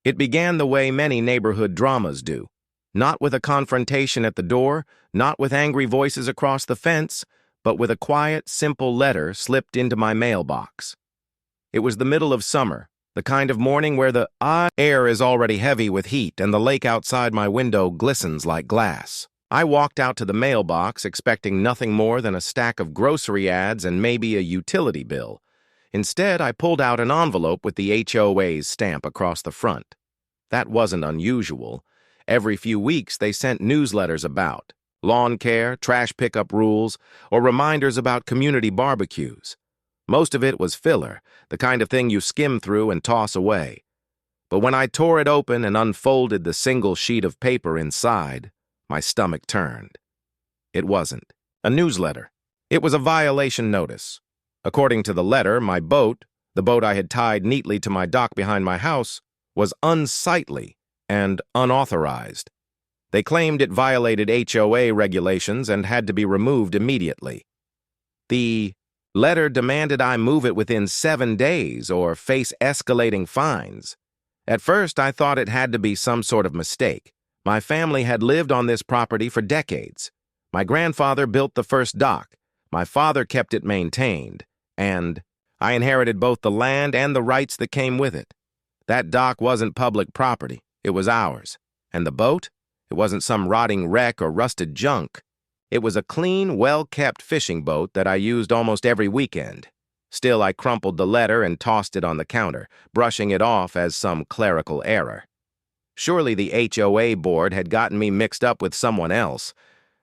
It began the way many neighborhood dramas do. Not with a confrontation at the door, not with angry voices across the fence, but with a quiet, simple letter slipped into my mailbox. It was the middle of summer, the kind of morning where the air is already heavy with heat and the lake outside my window glistens like glass. I walked out to the mailbox expecting nothing more than a stack of grocery ads and maybe a utility bill. Instead, I pulled out an envelope with the HOA's stamp across the front. That wasn't unusual. Every few weeks, they sent newsletters about lawn care, trash pickup rules, or reminders about community barbecues. Most of it was filler, the kind of thing you skim through and toss away. But when I tore it open and unfolded the single sheet of paper inside, my stomach turned. It wasn't a newsletter. It was a violation notice. According to the letter, my boat, the boat I had tied neatly to my dock behind my house, was unsightly and unauthorized. They claimed it violated HOA regulations and had to be removed immediately. The letter demanded I move it within 7 days or face escalating fines. At first, I thought it had to be some sort of mistake. My family had lived on this property for decades. My grandfather built the first dock. My father kept it maintained, and I inherited both the land and the rights that came with it. That dock wasn't public property. It was ours. And the boat? It wasn't some rotting wreck or rusted junk. It was a clean, well-kept fishing boat that I used almost every weekend. Still, I crumpled the letter and tossed it on the counter, brushing it off as some clerical error. Surely the HOA board had gotten me mixed up with someone else.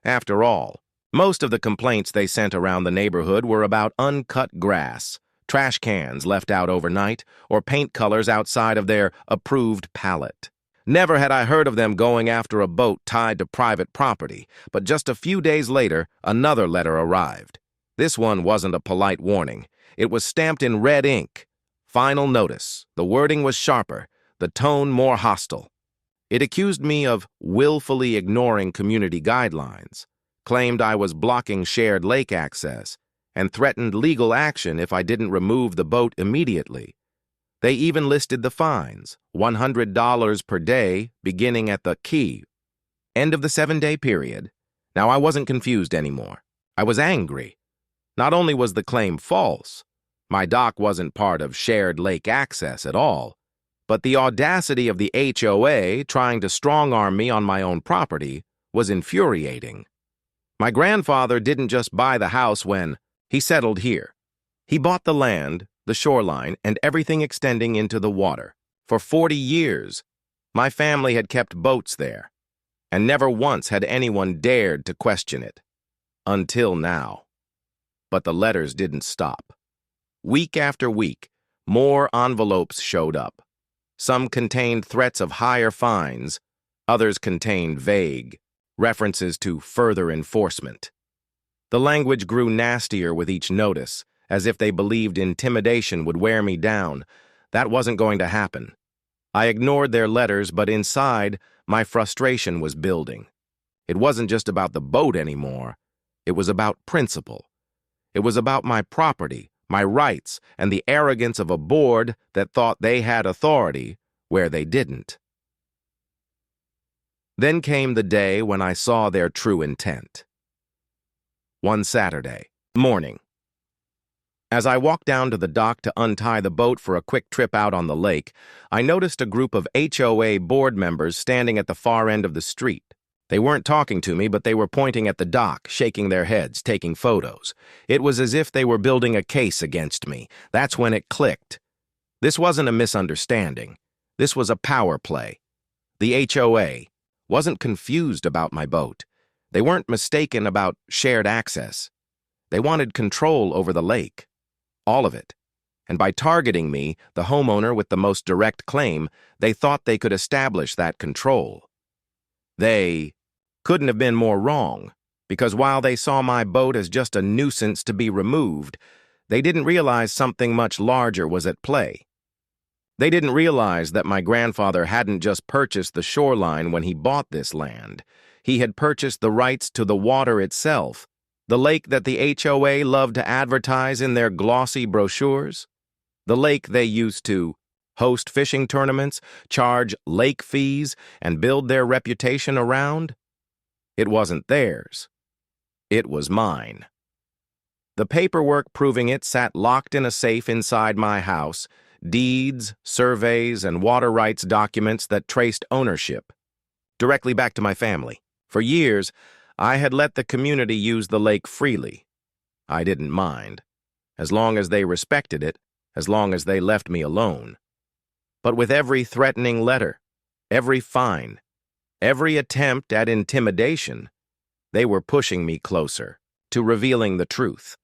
After all, most of the complaints they sent around the neighborhood were about uncut grass, trash cans left out overnight, or paint colors outside of their approved palette. Never had I heard of them going after a boat tied to private property, but just a few days later, another letter arrived. This one wasn't a polite warning. It was stamped in red ink. Final notice. The wording was sharper, the tone more hostile. It accused me of willfully ignoring community guidelines, claimed I was blocking shared lake access, and threatened legal action if I didn't remove the boat immediately. They even listed the fines, $100 per day, beginning at the key. End of the 7-day period. Now I wasn't confused anymore. I was angry. Not only was the claim false, my dock wasn't part of shared lake access at all, but the audacity of the HOA trying to strong-arm me on my own property was infuriating. My grandfather didn't just buy the house when he settled here. He bought the land, the shoreline, and everything extending into the water. For 40 years, my family had kept boats there, and never once had anyone dared to question it. Until now. But the letters didn't stop. Week after week, more envelopes showed up. Some contained threats of higher fines, others contained vague references to further enforcement. The language grew nastier with each notice, as if they believed intimidation would wear me down. That wasn't going to happen. I ignored their letters, but inside, my frustration was building. It wasn't just about the boat anymore. It was about principle. It was about my property, my rights, and the arrogance of a board that thought they had authority where they didn't. Then came the day when I saw their true intent. One Saturday morning. As I walked down to the dock to untie the boat for a quick trip out on the lake, I noticed a group of HOA board members standing at the far end of the street. They weren't talking to me, but they were pointing at the dock, shaking their heads, taking photos. It was as if they were building a case against me. That's when it clicked. This wasn't a misunderstanding. This was a power play. The HOA wasn't confused about my boat. They weren't mistaken about shared access. They wanted control over the lake. All of it. And by targeting me, the homeowner with the most direct claim, they thought they could establish that control. They couldn't have been more wrong, because while they saw my boat as just a nuisance to be removed, they didn't realize something much larger was at play. They didn't realize that my grandfather hadn't just purchased the shoreline when he bought this land. He had purchased the rights to the water itself, the lake that the HOA loved to advertise in their glossy brochures, the lake they used to host fishing tournaments, charge lake fees, and build their reputation around? It wasn't theirs. It was mine. The paperwork proving it sat locked in a safe inside my house, deeds, surveys, and water rights documents that traced ownership directly back to my family. For years, I had let the community use the lake freely. I didn't mind, as long as they respected it, as long as they left me alone. But with every threatening letter, every fine, every attempt at intimidation, they were pushing me closer to revealing the truth.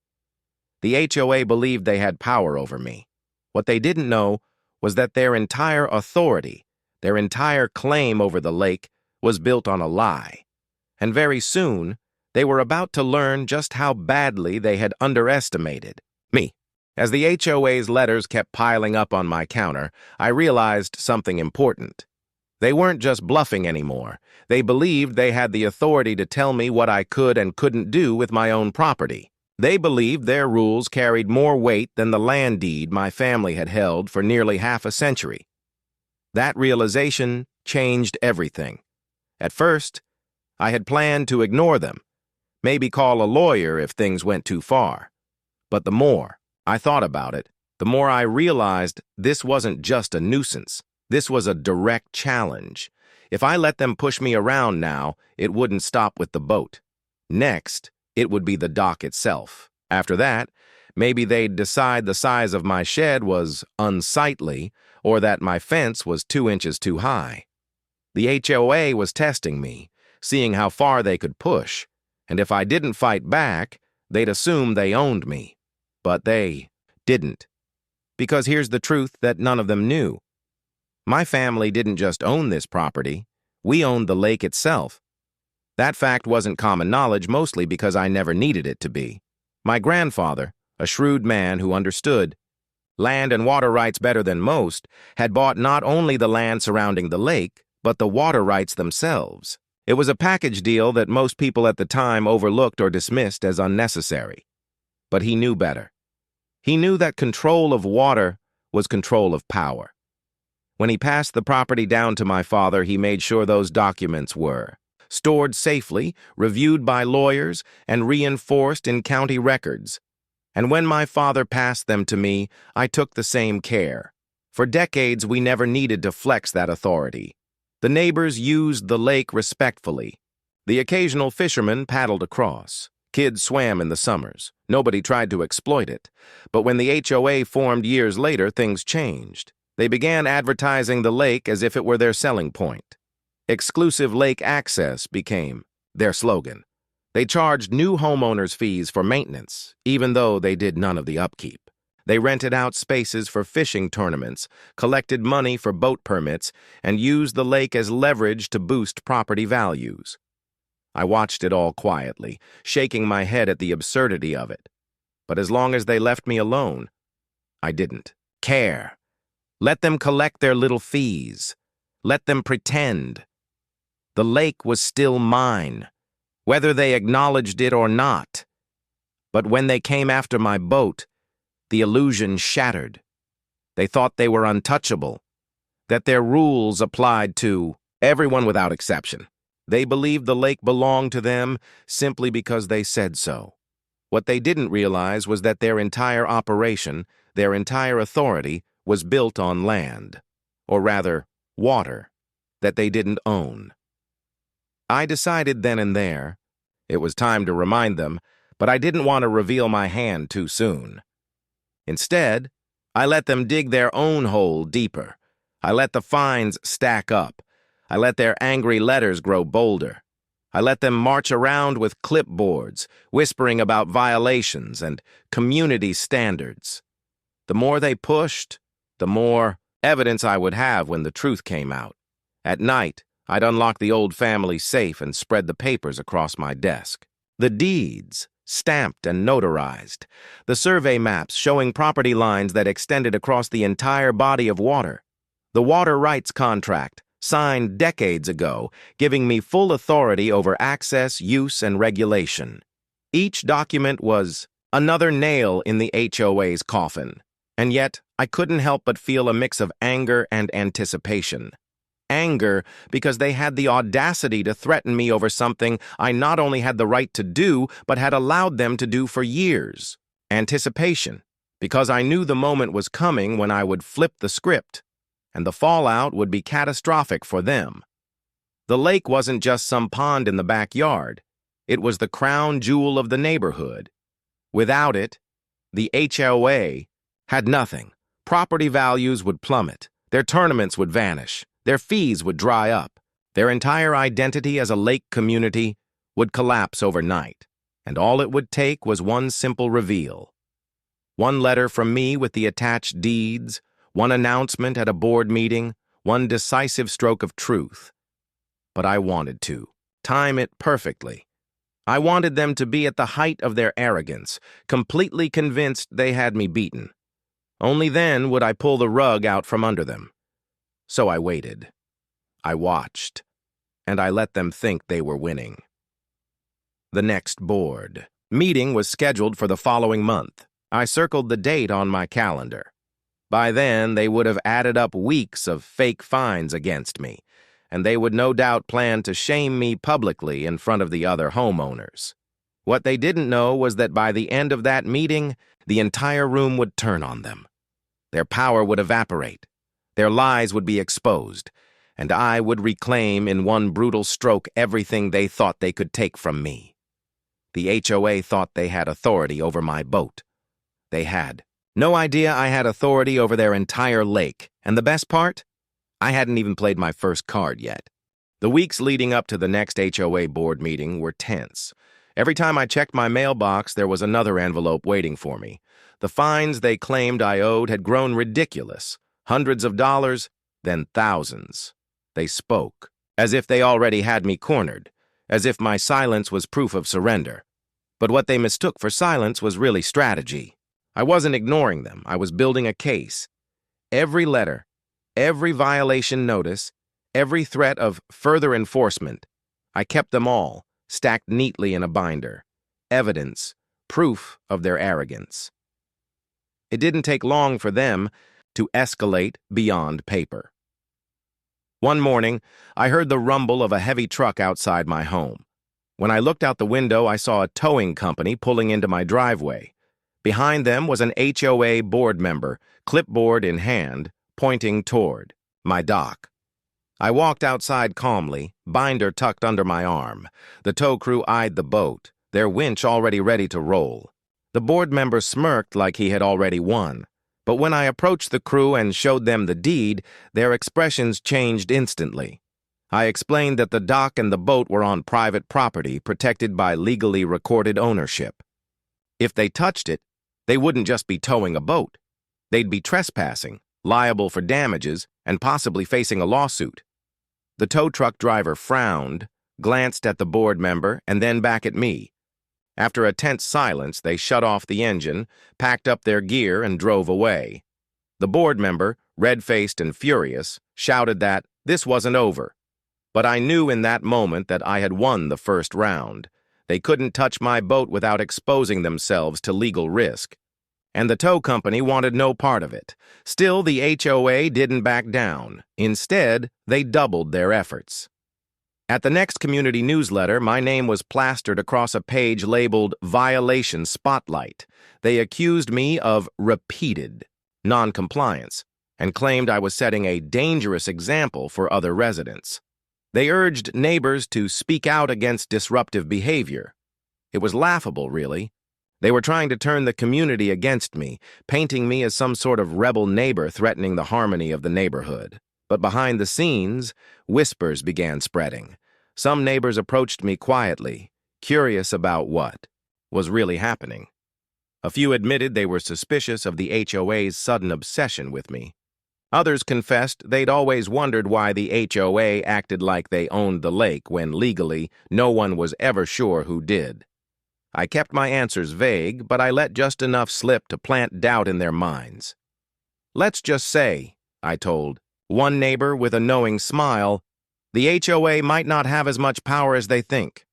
The HOA believed they had power over me. What they didn't know was that their entire authority, their entire claim over the lake, was built on a lie. And very soon, they were about to learn just how badly they had underestimated me. As the HOA's letters kept piling up on my counter, I realized something important. They weren't just bluffing anymore. They believed they had the authority to tell me what I could and couldn't do with my own property. They believed their rules carried more weight than the land deed my family had held for nearly half a century. That realization changed everything. At first, I had planned to ignore them, maybe call a lawyer if things went too far. But the more I thought about it, the more I realized this wasn't just a nuisance. This was a direct challenge. If I let them push me around now, it wouldn't stop with the boat. Next, it would be the dock itself. After that, maybe they'd decide the size of my shed was unsightly or that my fence was 2 inches too high. The HOA was testing me, seeing how far they could push, and if I didn't fight back, they'd assume they owned me. But they didn't. Because here's the truth that none of them knew. My family didn't just own this property, we owned the lake itself. That fact wasn't common knowledge, mostly because I never needed it to be. My grandfather, a shrewd man who understood land and water rights better than most, had bought not only the land surrounding the lake, but the water rights themselves. It was a package deal that most people at the time overlooked or dismissed as unnecessary. But he knew better. He knew that control of water was control of power. When he passed the property down to my father, he made sure those documents were stored safely, reviewed by lawyers, and reinforced in county records. And when my father passed them to me, I took the same care. For decades, we never needed to flex that authority. The neighbors used the lake respectfully. The occasional fisherman paddled across. Kids swam in the summers. Nobody tried to exploit it. But when the HOA formed years later, things changed. They began advertising the lake as if it were their selling point. Exclusive lake access became their slogan. They charged new homeowners fees for maintenance, even though they did none of the upkeep. They rented out spaces for fishing tournaments, collected money for boat permits, and used the lake as leverage to boost property values. I watched it all quietly, shaking my head at the absurdity of it. But as long as they left me alone, I didn't care. Let them collect their little fees. Let them pretend. The lake was still mine, whether they acknowledged it or not. But when they came after my boat, the illusion shattered. They thought they were untouchable, that their rules applied to everyone without exception. They believed the lake belonged to them simply because they said so. What they didn't realize was that their entire operation, their entire authority, was built on land, or rather, water, that they didn't own. I decided then and there it was time to remind them, but I didn't want to reveal my hand too soon. Instead, I let them dig their own hole deeper. I let the fines stack up. I let their angry letters grow bolder. I let them march around with clipboards, whispering about violations and community standards. The more they pushed, the more evidence I would have when the truth came out. At night, I'd unlock the old family safe and spread the papers across my desk. The deeds, stamped and notarized. The survey maps showing property lines that extended across the entire body of water. The water rights contract, signed decades ago, giving me full authority over access, use, and regulation. Each document was another nail in the HOA's coffin. And yet, I couldn't help but feel a mix of anger and anticipation. Anger because they had the audacity to threaten me over something I not only had the right to do, but had allowed them to do for years. Anticipation because I knew the moment was coming when I would flip the script, and the fallout would be catastrophic for them. The lake wasn't just some pond in the backyard. It was the crown jewel of the neighborhood. Without it, the HOA had nothing. Property values would plummet. Their tournaments would vanish. Their fees would dry up. Their entire identity as a lake community would collapse overnight. And all it would take was one simple reveal. One letter from me with the attached deeds, one announcement at a board meeting, one decisive stroke of truth. But I wanted to time it perfectly. I wanted them to be at the height of their arrogance, completely convinced they had me beaten. Only then would I pull the rug out from under them. So I waited. I watched. And I let them think they were winning. The next board meeting was scheduled for the following month. I circled the date on my calendar. By then, they would have added up weeks of fake fines against me, and they would no doubt plan to shame me publicly in front of the other homeowners. What they didn't know was that by the end of that meeting, the entire room would turn on them. Their power would evaporate, their lies would be exposed, and I would reclaim in one brutal stroke everything they thought they could take from me. The HOA thought they had authority over my boat. They had no idea I had authority over their entire lake, and the best part? I hadn't even played my first card yet. The weeks leading up to the next HOA board meeting were tense. Every time I checked my mailbox, there was another envelope waiting for me. The fines they claimed I owed had grown ridiculous. Hundreds of dollars, then thousands. They spoke, as if they already had me cornered, as if my silence was proof of surrender. But what they mistook for silence was really strategy. I wasn't ignoring them. I was building a case. Every letter, every violation notice, every threat of further enforcement, I kept them all, stacked neatly in a binder. Evidence, proof of their arrogance. It didn't take long for them to escalate beyond paper. One morning, I heard the rumble of a heavy truck outside my home. When I looked out the window, I saw a towing company pulling into my driveway. Behind them was an HOA board member, clipboard in hand, pointing toward my dock. I walked outside calmly, binder tucked under my arm. The tow crew eyed the boat, their winch already ready to roll. The board member smirked like he had already won. But when I approached the crew and showed them the deed, their expressions changed instantly. I explained that the dock and the boat were on private property protected by legally recorded ownership. If they touched it, they wouldn't just be towing a boat. They'd be trespassing, liable for damages, and possibly facing a lawsuit. The tow truck driver frowned, glanced at the board member, and then back at me. After a tense silence, they shut off the engine, packed up their gear, and drove away. The board member, red-faced and furious, shouted that this wasn't over. But I knew in that moment that I had won the first round. They couldn't touch my boat without exposing themselves to legal risk. And the tow company wanted no part of it. Still, the HOA didn't back down. Instead, they doubled their efforts. At the next community newsletter, my name was plastered across a page labeled Violation Spotlight. They accused me of repeated non-compliance and claimed I was setting a dangerous example for other residents. They urged neighbors to speak out against disruptive behavior. It was laughable, really. They were trying to turn the community against me, painting me as some sort of rebel neighbor threatening the harmony of the neighborhood. But behind the scenes, whispers began spreading. Some neighbors approached me quietly, curious about what was really happening. A few admitted they were suspicious of the HOA's sudden obsession with me. Others confessed they'd always wondered why the HOA acted like they owned the lake when legally no one was ever sure who did. I kept my answers vague, but I let just enough slip to plant doubt in their minds. Let's just say, I told one neighbor with a knowing smile, the HOA might not have as much power as they think.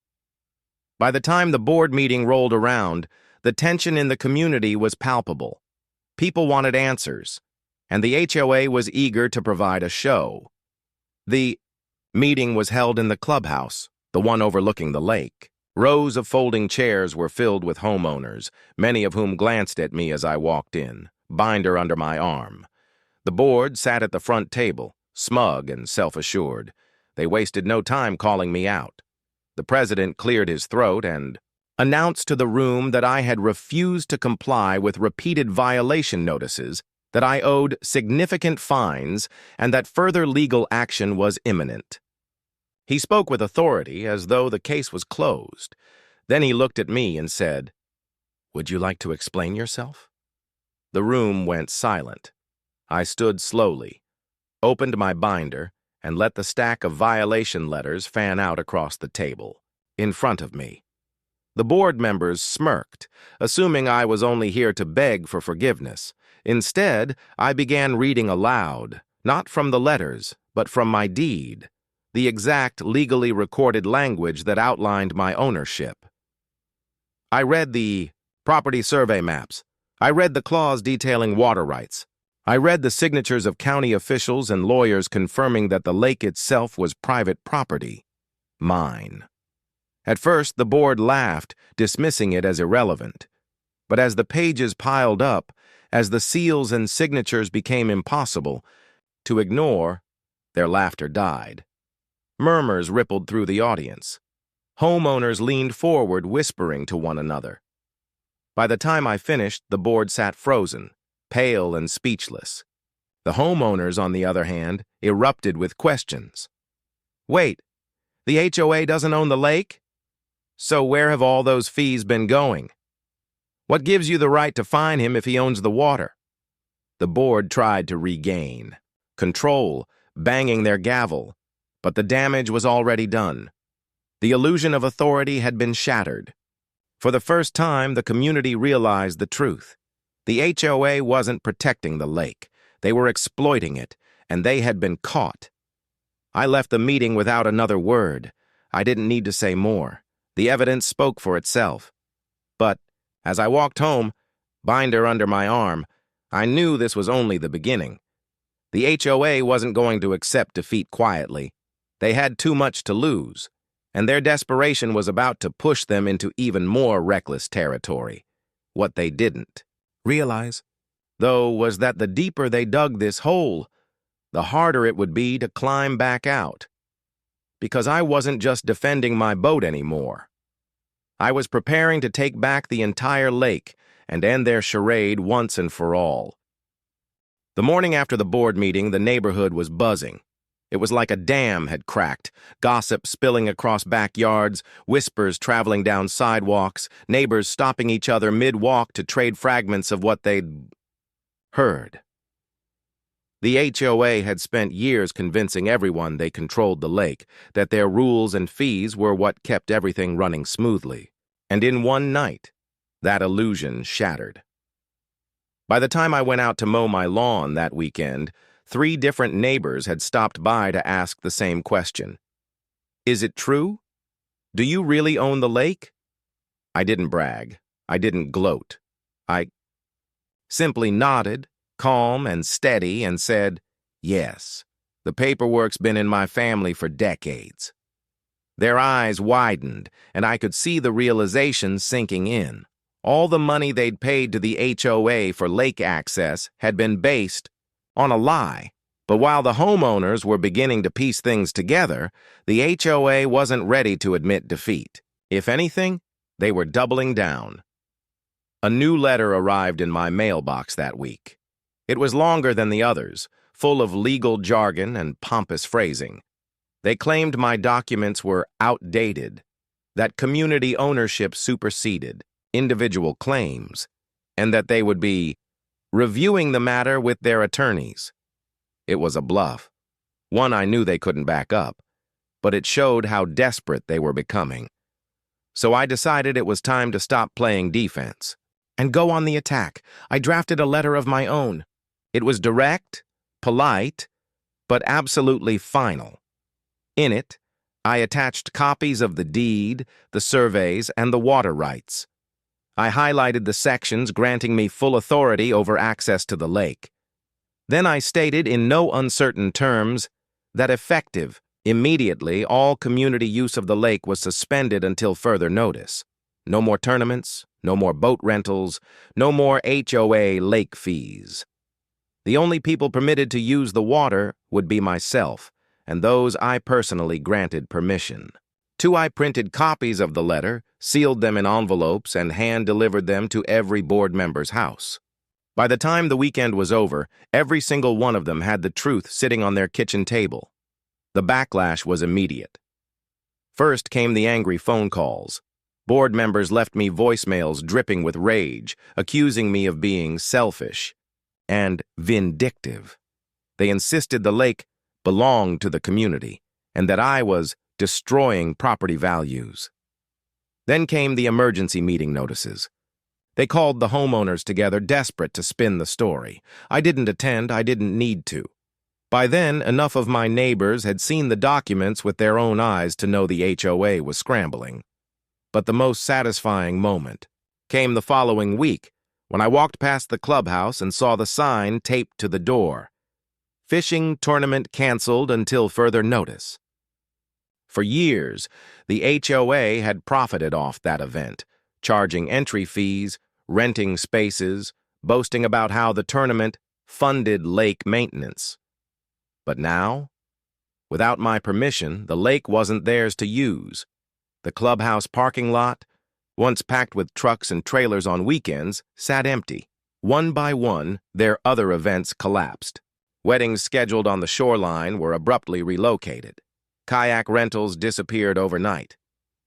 By the time the board meeting rolled around, the tension in the community was palpable. People wanted answers. and the HOA was eager to provide a show. The meeting was held in the clubhouse, the one overlooking the lake. Rows of folding chairs were filled with homeowners, many of whom glanced at me as I walked in, binder under my arm. The board sat at the front table, smug and self-assured. They wasted no time calling me out. The president cleared his throat and announced to the room that I had refused to comply with repeated violation notices, that I owed significant fines, and that further legal action was imminent. He spoke with authority, as though the case was closed. Then he looked at me and said, "Would you like to explain yourself?" The room went silent. I stood slowly, opened my binder, and let the stack of violation letters fan out across the table, in front of me. The board members smirked, assuming I was only here to beg for forgiveness. Instead, I began reading aloud, not from the letters, but from my deed, the exact legally recorded language that outlined my ownership. I read the property survey maps. I read the clause detailing water rights. I read the signatures of county officials and lawyers confirming that the lake itself was private property, mine. At first, the board laughed, dismissing it as irrelevant. But as the pages piled up, as the seals and signatures became impossible to ignore, their laughter died. Murmurs rippled through the audience. Homeowners leaned forward, whispering to one another. By the time I finished, the board sat frozen, pale and speechless. The homeowners, on the other hand, erupted with questions. "Wait, the HOA doesn't own the lake? So where have all those fees been going? What gives you the right to fine him if he owns the water?" The board tried to regain control, banging their gavel, but the damage was already done. The illusion of authority had been shattered. For the first time, the community realized the truth. The HOA wasn't protecting the lake. They were exploiting it, and they had been caught. I left the meeting without another word. I didn't need to say more. The evidence spoke for itself. But as I walked home, binder under my arm, I knew this was only the beginning. The HOA wasn't going to accept defeat quietly. They had too much to lose, and their desperation was about to push them into even more reckless territory. What they didn't realize, though, was that the deeper they dug this hole, the harder it would be to climb back out. Because I wasn't just defending my boat anymore. I was preparing to take back the entire lake and end their charade once and for all. The morning after the board meeting, the neighborhood was buzzing. It was like a dam had cracked, gossip spilling across backyards, whispers traveling down sidewalks, neighbors stopping each other mid-walk to trade fragments of what they'd heard. The HOA had spent years convincing everyone they controlled the lake, that their rules and fees were what kept everything running smoothly. And in one night, that illusion shattered. By the time I went out to mow my lawn that weekend, 3 different neighbors had stopped by to ask the same question. "Is it true? Do you really own the lake?" I didn't brag. I didn't gloat. I simply nodded, calm and steady, and said, "Yes, the paperwork's been in my family for decades." Their eyes widened, and I could see the realization sinking in. All the money they'd paid to the HOA for lake access had been based on a lie. But while the homeowners were beginning to piece things together, the HOA wasn't ready to admit defeat. If anything, they were doubling down. A new letter arrived in my mailbox that week. It was longer than the others, full of legal jargon and pompous phrasing. They claimed my documents were outdated, that community ownership superseded individual claims, and that they would be reviewing the matter with their attorneys. It was a bluff, one I knew they couldn't back up, but it showed how desperate they were becoming. So I decided it was time to stop playing defense and go on the attack. I drafted a letter of my own. It was direct, polite, but absolutely final. In it, I attached copies of the deed, the surveys, and the water rights. I highlighted the sections granting me full authority over access to the lake. Then I stated in no uncertain terms that effective, immediately, all community use of the lake was suspended until further notice. No more tournaments, no more boat rentals, no more HOA lake fees. The only people permitted to use the water would be myself, and those I personally granted permission. I printed copies of the letter, sealed them in envelopes, and hand-delivered them to every board member's house. By the time the weekend was over, every single one of them had the truth sitting on their kitchen table. The backlash was immediate. First came the angry phone calls. Board members left me voicemails dripping with rage, accusing me of being selfish and vindictive. They insisted the lake belonged to the community and that I was destroying property values. Then came the emergency meeting notices. They called the homeowners together, desperate to spin the story. I didn't attend, I didn't need to. By then, enough of my neighbors had seen the documents with their own eyes to know the HOA was scrambling. But the most satisfying moment came the following week, when I walked past the clubhouse and saw the sign taped to the door. Fishing tournament canceled until further notice. For years, the HOA had profited off that event, charging entry fees, renting spaces, boasting about how the tournament funded lake maintenance. But now, without my permission, the lake wasn't theirs to use. The clubhouse parking lot, once packed with trucks and trailers on weekends, sat empty. One by one, their other events collapsed. Weddings scheduled on the shoreline were abruptly relocated. Kayak rentals disappeared overnight.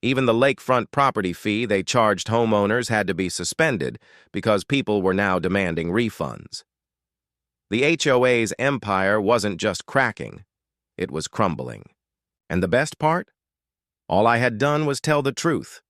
Even the lakefront property fee they charged homeowners had to be suspended because people were now demanding refunds. The HOA's empire wasn't just cracking, it was crumbling. And the best part? All I had done was tell the truth.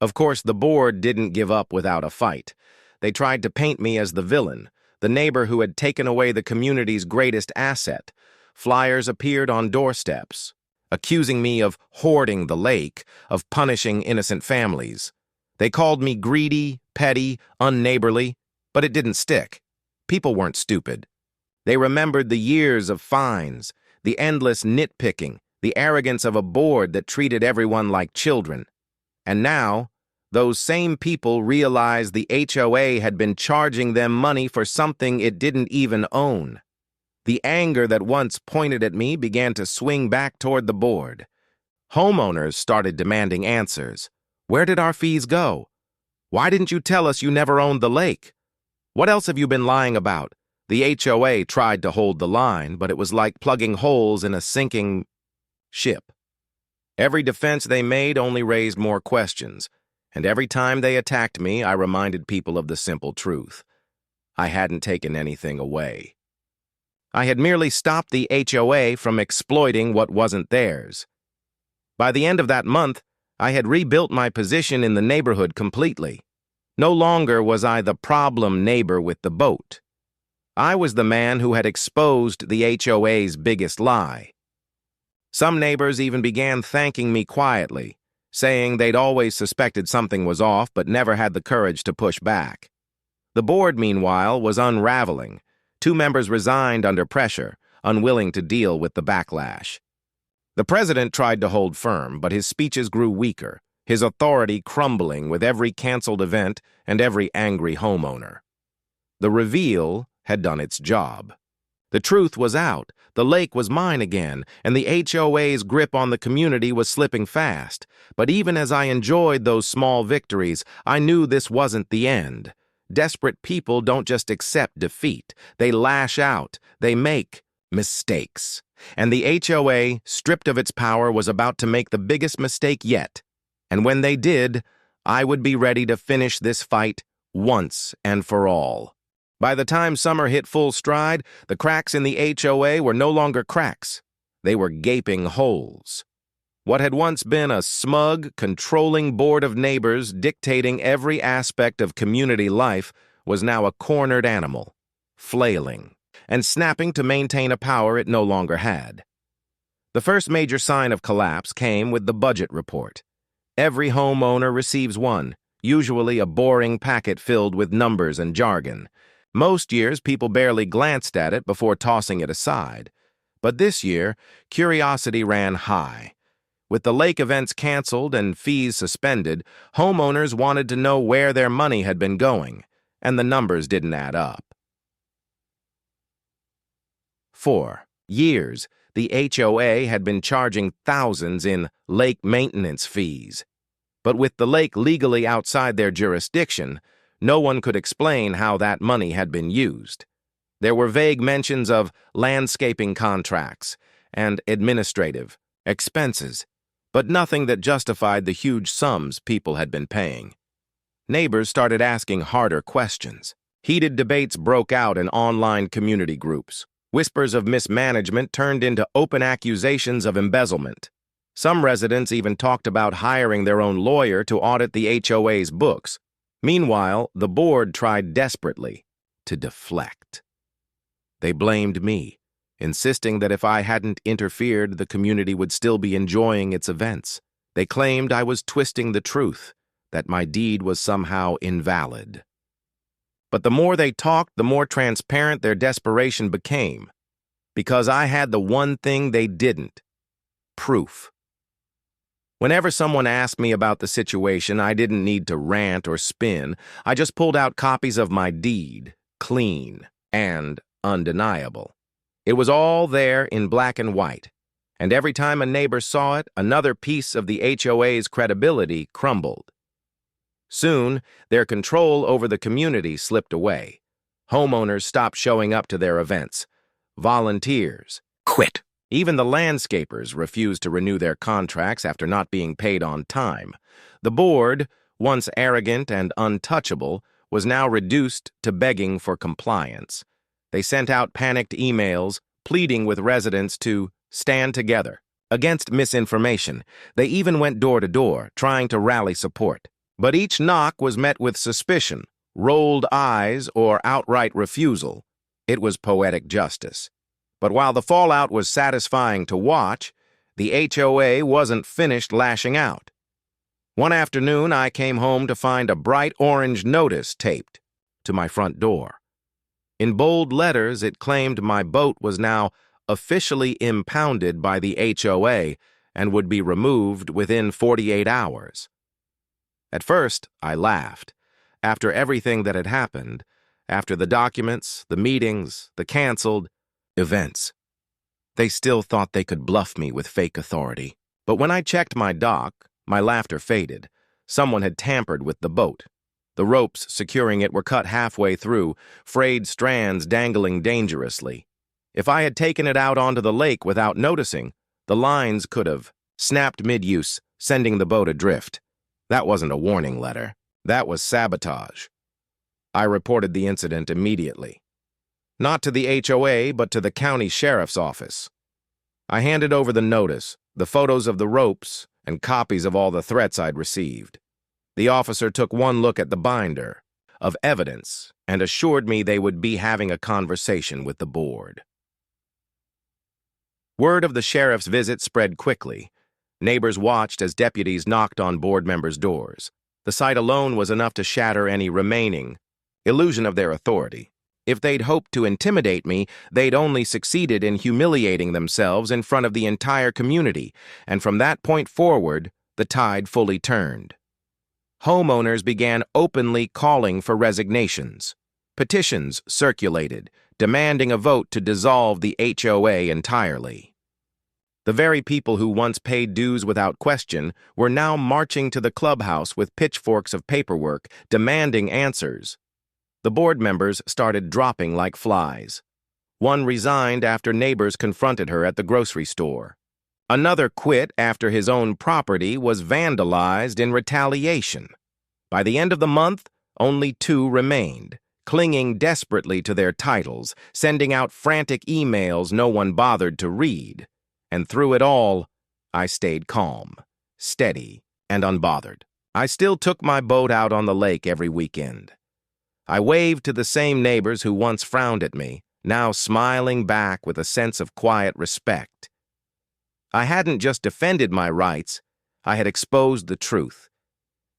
Of course, the board didn't give up without a fight. They tried to paint me as the villain, the neighbor who had taken away the community's greatest asset. Flyers appeared on doorsteps, accusing me of hoarding the lake, of punishing innocent families. They called me greedy, petty, unneighborly, but it didn't stick. People weren't stupid. They remembered the years of fines, the endless nitpicking, the arrogance of a board that treated everyone like children. And now, those same people realized the HOA had been charging them money for something it didn't even own. The anger that once pointed at me began to swing back toward the board. Homeowners started demanding answers. Where did our fees go? Why didn't you tell us you never owned the lake? What else have you been lying about? The HOA tried to hold the line, but it was like plugging holes in a sinking ship. Every defense they made only raised more questions, and every time they attacked me, I reminded people of the simple truth. I hadn't taken anything away. I had merely stopped the HOA from exploiting what wasn't theirs. By the end of that month, I had rebuilt my position in the neighborhood completely. No longer was I the problem neighbor with the boat. I was the man who had exposed the HOA's biggest lie. Some neighbors even began thanking me quietly, saying they'd always suspected something was off but never had the courage to push back. The board, meanwhile, was unraveling. 2 members resigned under pressure, unwilling to deal with the backlash. The president tried to hold firm, but his speeches grew weaker, his authority crumbling with every canceled event and every angry homeowner. The reveal had done its job. The truth was out, the lake was mine again, and the HOA's grip on the community was slipping fast. But even as I enjoyed those small victories, I knew this wasn't the end. Desperate people don't just accept defeat. They lash out. They make mistakes. And the HOA, stripped of its power, was about to make the biggest mistake yet. And when they did, I would be ready to finish this fight once and for all. By the time summer hit full stride, the cracks in the HOA were no longer cracks. They were gaping holes. What had once been a smug, controlling board of neighbors dictating every aspect of community life was now a cornered animal, flailing, and snapping to maintain a power it no longer had. The first major sign of collapse came with the budget report. Every homeowner receives one, usually a boring packet filled with numbers and jargon. Most years, people barely glanced at it before tossing it aside. But this year, curiosity ran high. With the lake events canceled and fees suspended, homeowners wanted to know where their money had been going, and the numbers didn't add up. For years, the HOA had been charging thousands in lake maintenance fees. But with the lake legally outside their jurisdiction, no one could explain how that money had been used. There were vague mentions of landscaping contracts and administrative expenses, but nothing that justified the huge sums people had been paying. Neighbors started asking harder questions. Heated debates broke out in online community groups. Whispers of mismanagement turned into open accusations of embezzlement. Some residents even talked about hiring their own lawyer to audit the HOA's books. Meanwhile, the board tried desperately to deflect. They blamed me, insisting that if I hadn't interfered, the community would still be enjoying its events. They claimed I was twisting the truth, that my deed was somehow invalid. But the more they talked, the more transparent their desperation became, because I had the one thing they didn't: proof. Whenever someone asked me about the situation, I didn't need to rant or spin. I just pulled out copies of my deed, clean and undeniable. It was all there in black and white, and every time a neighbor saw it, another piece of the HOA's credibility crumbled. Soon, their control over the community slipped away. Homeowners stopped showing up to their events. Volunteers quit. Even the landscapers refused to renew their contracts after not being paid on time. The board, once arrogant and untouchable, was now reduced to begging for compliance. They sent out panicked emails, pleading with residents to stand together against misinformation. They even went door to door, trying to rally support. But each knock was met with suspicion, rolled eyes, or outright refusal. It was poetic justice. But while the fallout was satisfying to watch, the HOA wasn't finished lashing out. One afternoon, I came home to find a bright orange notice taped to my front door. In bold letters, it claimed my boat was now officially impounded by the HOA and would be removed within 48 hours. At first, I laughed. After everything that had happened, after the documents, the meetings, the canceled events, they still thought they could bluff me with fake authority. But when I checked my dock, my laughter faded. Someone had tampered with the boat. The ropes securing it were cut halfway through, frayed strands dangling dangerously. If I had taken it out onto the lake without noticing, the lines could have snapped mid-use, sending the boat adrift. That wasn't a warning letter. That was sabotage. I reported the incident immediately. Not to the HOA, but to the county sheriff's office. I handed over the notice, the photos of the ropes, and copies of all the threats I'd received. The officer took one look at the binder of evidence and assured me they would be having a conversation with the board. Word of the sheriff's visit spread quickly. Neighbors watched as deputies knocked on board members' doors. The sight alone was enough to shatter any remaining illusion of their authority. If they'd hoped to intimidate me, they'd only succeeded in humiliating themselves in front of the entire community, and from that point forward, the tide fully turned. Homeowners began openly calling for resignations. Petitions circulated, demanding a vote to dissolve the HOA entirely. The very people who once paid dues without question were now marching to the clubhouse with pitchforks of paperwork, demanding answers. The board members started dropping like flies. One resigned after neighbors confronted her at the grocery store. Another quit after his own property was vandalized in retaliation. By the end of the month, only 2 remained, clinging desperately to their titles, sending out frantic emails no one bothered to read. And through it all, I stayed calm, steady, and unbothered. I still took my boat out on the lake every weekend. I waved to the same neighbors who once frowned at me, now smiling back with a sense of quiet respect. I hadn't just defended my rights, I had exposed the truth.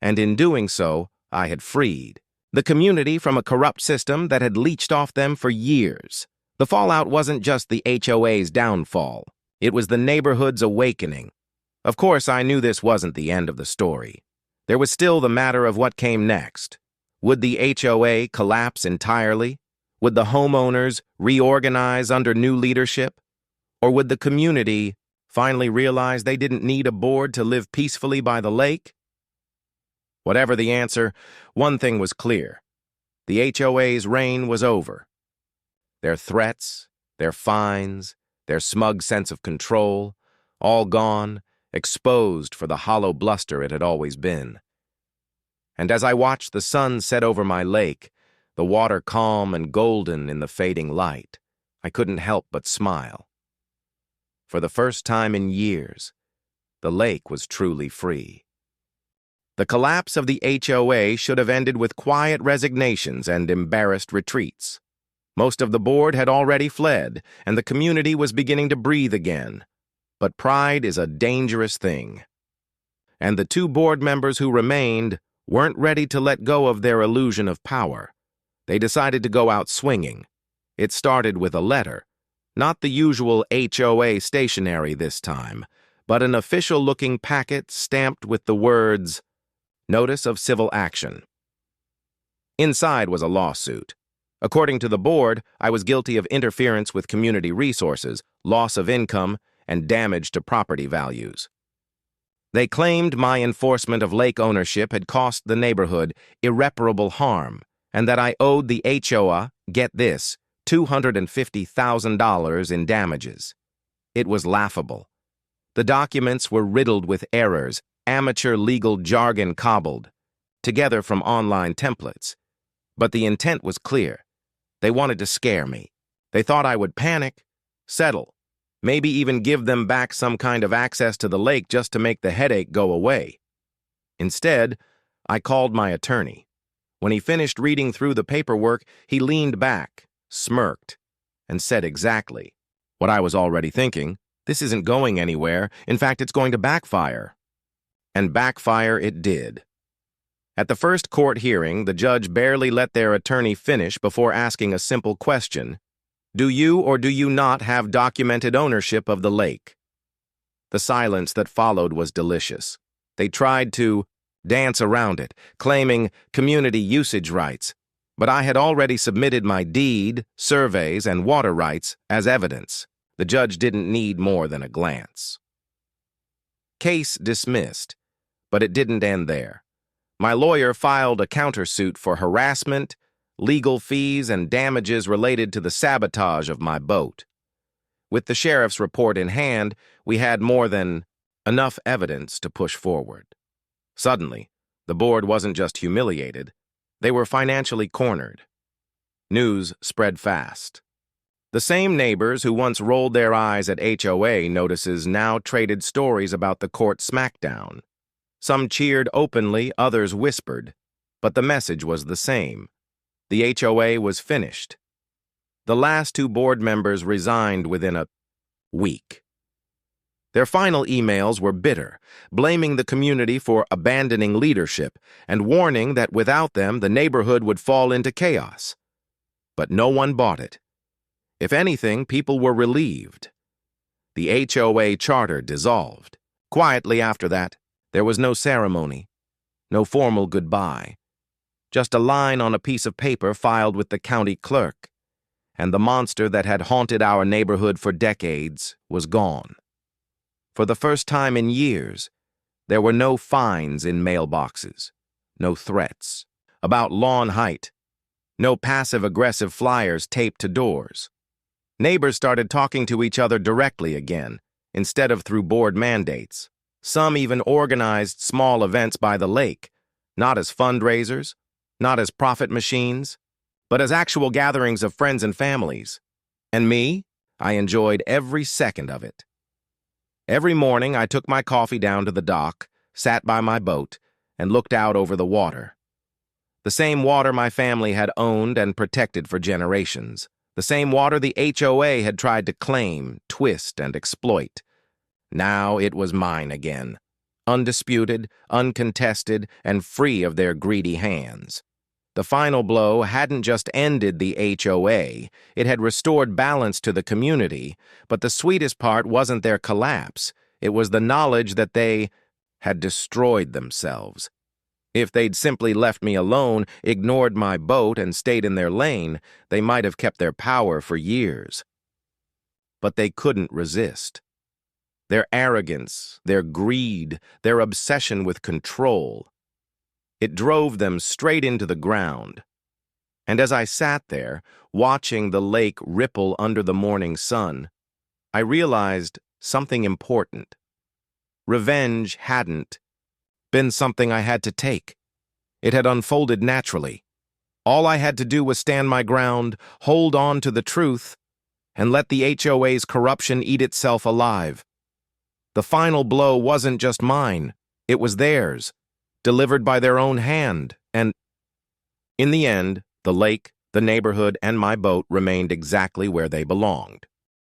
And in doing so, I had freed The community from a corrupt system that had leached off them for years. The fallout wasn't just the HOA's downfall. It was the neighborhood's awakening. Of course, I knew this wasn't the end of the story. There was still the matter of what came next. Would the HOA collapse entirely? Would the homeowners reorganize under new leadership? Or would the community finally realize they didn't need a board to live peacefully by the lake? Whatever the answer, one thing was clear. The HOA's reign was over. Their threats, their fines, their smug sense of control, all gone, exposed for the hollow bluster it had always been. And as I watched the sun set over my lake, the water calm and golden in the fading light, I couldn't help but smile. For the first time in years, the lake was truly free. The collapse of the HOA should have ended with quiet resignations and embarrassed retreats. Most of the board had already fled, and the community was beginning to breathe again. But pride is a dangerous thing. And the two board members who remained weren't ready to let go of their illusion of power. They decided to go out swinging. It started with a letter, not the usual HOA stationery this time, but an official-looking packet stamped with the words, Notice of Civil Action. Inside was a lawsuit. According to the board, I was guilty of interference with community resources, loss of income, and damage to property values. They claimed my enforcement of lake ownership had cost the neighborhood irreparable harm, and that I owed the HOA, get this, $250,000 in damages. It was laughable. The documents were riddled with errors, amateur legal jargon cobbled, together from online templates. But the intent was clear. They wanted to scare me. They thought I would panic, settle, maybe even give them back some kind of access to the lake just to make the headache go away. Instead, I called my attorney. When he finished reading through the paperwork, he leaned back, smirked, and said exactly what I was already thinking. This isn't going anywhere. In fact, it's going to backfire. And backfire it did. At the first court hearing, the judge barely let their attorney finish before asking a simple question. Do you or do you not have documented ownership of the lake? The silence that followed was delicious. They tried to dance around it, claiming community usage rights, but I had already submitted my deed, surveys, and water rights as evidence. The judge didn't need more than a glance. Case dismissed, but it didn't end there. My lawyer filed a countersuit for harassment, legal fees, and damages related to the sabotage of my boat. With the sheriff's report in hand, we had more than enough evidence to push forward. Suddenly, the board wasn't just humiliated, they were financially cornered. News spread fast. The same neighbors who once rolled their eyes at HOA notices now traded stories about the court smackdown. Some cheered openly, others whispered, but the message was the same. The HOA was finished. The last two board members resigned within a week. Their final emails were bitter, blaming the community for abandoning leadership and warning that without them the neighborhood would fall into chaos. But no one bought it. If anything, people were relieved. The HOA charter dissolved. Quietly after that, there was no ceremony, no formal goodbye, just a line on a piece of paper filed with the county clerk, and the monster that had haunted our neighborhood for decades was gone. For the first time in years, there were no fines in mailboxes, no threats about lawn height, no passive-aggressive flyers taped to doors. Neighbors started talking to each other directly again, instead of through board mandates. Some even organized small events by the lake, not as fundraisers, not as profit machines, but as actual gatherings of friends and families. And me, I enjoyed every second of it. Every morning, I took my coffee down to the dock, sat by my boat, and looked out over the water. The same water my family had owned and protected for generations. The same water the HOA had tried to claim, twist, and exploit. Now it was mine again, undisputed, uncontested, and free of their greedy hands. The final blow hadn't just ended the HOA, it had restored balance to the community, but the sweetest part wasn't their collapse, it was the knowledge that they had destroyed themselves. If they'd simply left me alone, ignored my boat, and stayed in their lane, they might have kept their power for years. But they couldn't resist. Their arrogance, their greed, their obsession with control, it drove them straight into the ground. And as I sat there, watching the lake ripple under the morning sun, I realized something important. Revenge hadn't been something I had to take. It had unfolded naturally. All I had to do was stand my ground, hold on to the truth, and let the HOA's corruption eat itself alive. The final blow wasn't just mine, it was theirs, delivered by their own hand, and in the end, the lake, the neighborhood, and my boat remained exactly where they belonged.